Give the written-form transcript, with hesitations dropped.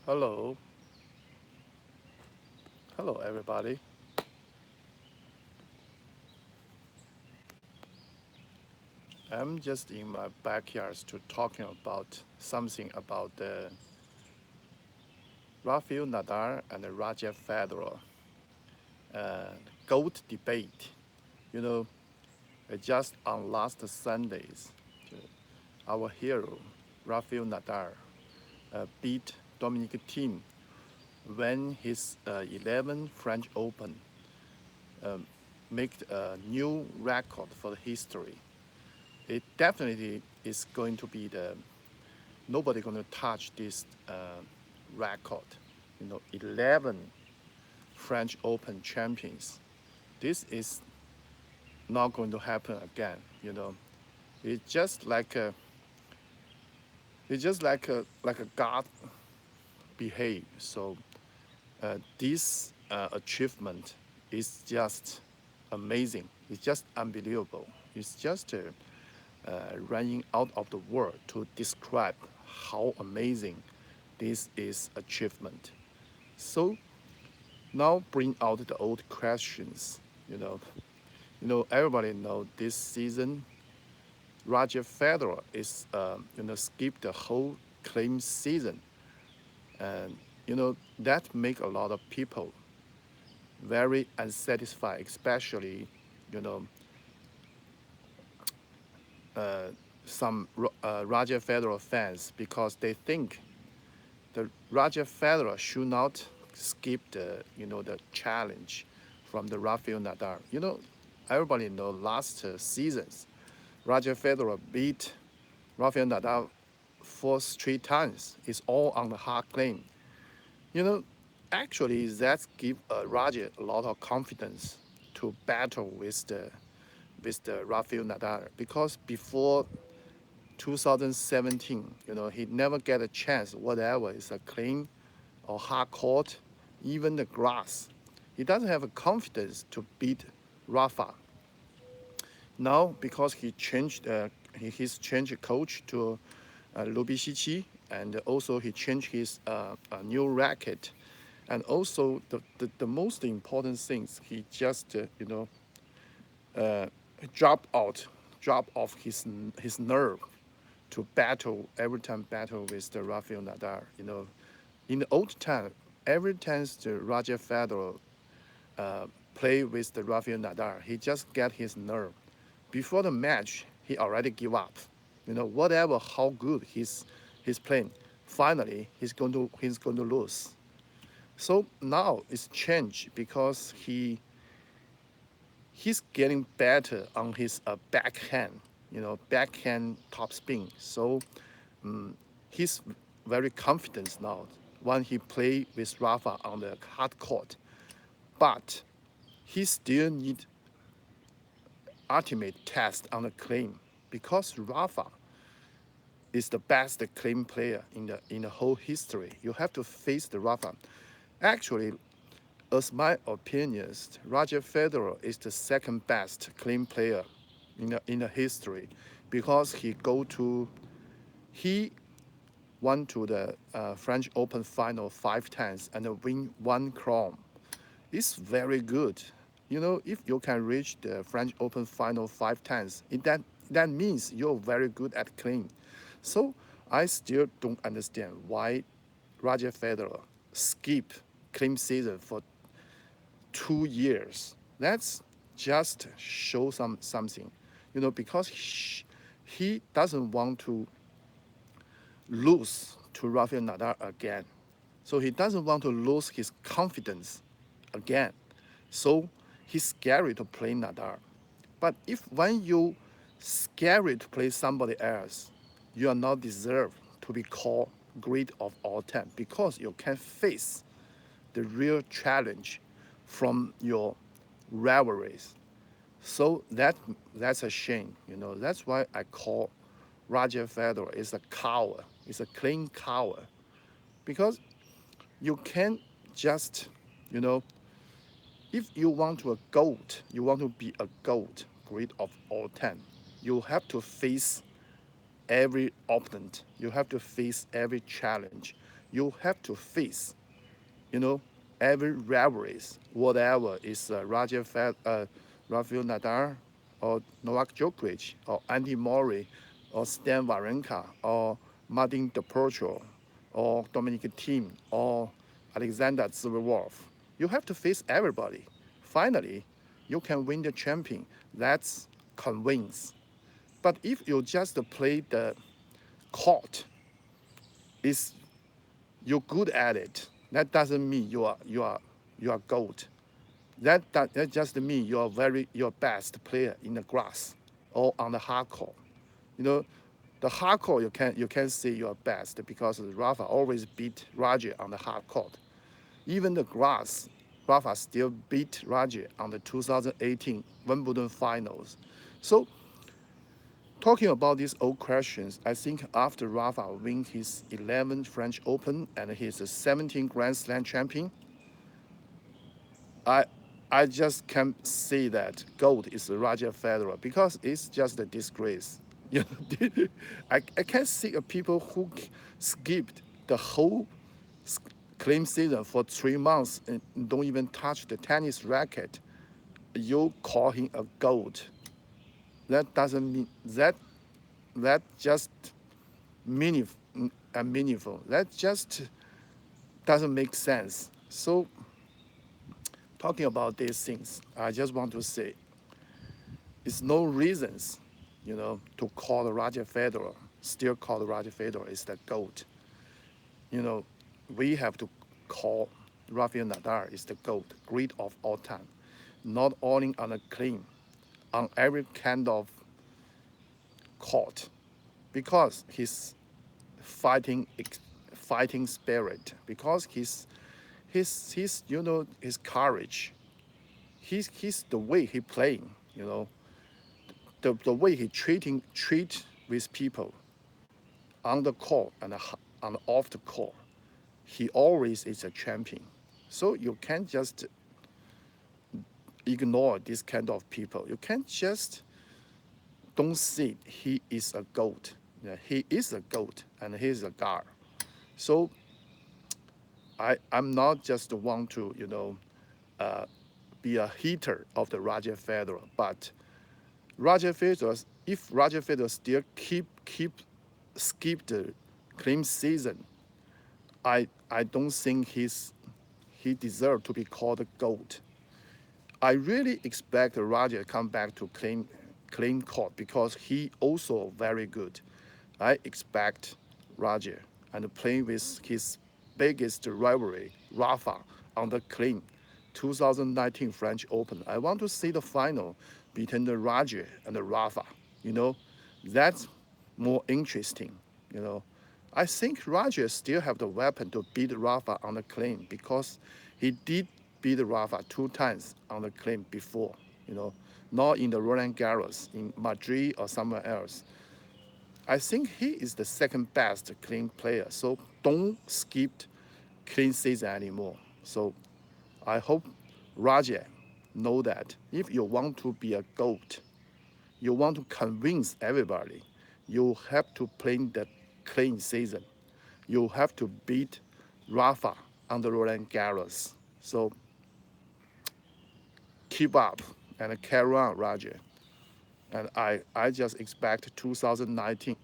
Hello, hello everybody. I'm just in my backyard to talking about something about the Rafael Nadal and Roger Federer GOAT debate. You know, just on last Sundays, our hero Rafael Nadal beat Dominic Thiem when his 11 French Open made a new record for the history. It definitely is going to be the nobody going to touch this record. 11 French Open champions. This is not going to happen again. It's just like a, it's just like a God behave. So this achievement is just amazing. It's just unbelievable. It's just running out of the word to describe how amazing this is achievement. So now bring out the old questions. You know, everybody know this season Roger Federer is skip the whole claim season, and that make a lot of people very unsatisfied, especially you know some Roger Federer fans because they think the Roger Federer should not skip the challenge from the Rafael Nadal. Everybody know last seasons Roger Federer beat Rafael Nadal 4 straight times. It's all on the hard claim. You know, actually that give Roger a lot of confidence to battle with the Rafael Nadal because before 2017, he never get a chance. Whatever is a clean or hard court, even the grass, he doesn't have a confidence to beat Rafa. Now because he's changed coach to Lubishichi, and also he changed his new racket, and also the most important things he just uh, drop out drop off his nerve to battle every time battle with the Rafael Nadal. In the old time, every time the Roger Federer play with the Rafael Nadal, he just get his nerve. Before the match, he already give up. Whatever how good he's playing, finally he's going to lose. So now it's changed because he's getting better on his backhand, backhand top spin. So he's very confident now when he play with Rafa on the hard court. But he still need ultimate test on the claim because Rafa is the best claim player in the whole history. You have to face the Rafa. Actually, as my opinion, Roger Federer is the second best claim player in the history because he won to the French Open final 5 times and win one crown. It's very good. If you can reach the French Open final 5 times, that means you're very good at claim. So I still don't understand why Roger Federer skip claim season for 2 years. That's just show something, because he doesn't want to lose to Rafael Nadal again. So he doesn't want to lose his confidence again. So he's scary to play Nadal. But if when you scary to play somebody else, you are not deserved to be called great of all time because you can face the real challenge from your rivalries. So that's a shame. That's why I call Roger Federer is a coward. It's a clean coward because you can't just, you know, if you want to a goat, you want to be a goat, great of all time. You have to face every opponent. You have to face every challenge. You have to face, you know, every rivalries, whatever is Rafael Nadal or Novak Djokovic or Andy Murray or Stan Wawrinka or Martin Potro or Dominic Thiem or Alexander Zverev. You have to face everybody. Finally, you can win the champion. That's convince. But if you just play the court, is you're good at it. That doesn't mean you are gold. That just means you're best player in the grass or on the hard court. You know, the hard court you can say you're best because Rafa always beat Roger on the hard court. Even the grass, Rafa still beat Roger on the 2018 Wimbledon finals. So talking about these old questions, I think after Rafa win his 11th French Open and his 17th Grand Slam champion, I I just can't say that gold is Roger Federer because it's just a disgrace. You know, I can't see a people who skipped the whole claim season for 3 months and don't even touch the tennis racket. You call him a goat. That doesn't mean that just meaningful meaningful. That just doesn't make sense. So talking about these things, I just want to say it's no reasons, to call Roger Federer, still call Roger Federer is the GOAT. You know, we have to call Rafael Nadal is the GOAT, great of all time. Not only on a claim, on every kind of court, because his fighting fighting spirit, because his courage, he's the way he playing, the way he treat with people on the court and on off the court, he always is a champion. So you can't just ignore this kind of people. You can't just don't see he is a goat. Yeah, he is a goat and he's a god. So I'm not just want to uh, be a hater of the Roger Federer, but Roger Federer, if Roger Federer still keep skip the claim season, I don't think he deserves to be called a GOAT. I really expect Roger to come back to claim court because he also very good. I expect Roger and playing with his biggest rivalry, Rafa, on the claim 2019 French Open. I want to see the final between the Roger and the Rafa. You know, that's more interesting. You know, I think Roger still have the weapon to beat Rafa on the claim because he did beat Rafa 2 times on the claim before. You know, not in the Roland Garros in Madrid or somewhere else. I think he is the second best clean player. So don't skip clean season anymore. So I hope Roger know that if you want to be a GOAT, you want to convince everybody, you have to play the clean season. You have to beat Rafa on the Roland Garros. So keep up and carry on, Roger. And I just expect 2019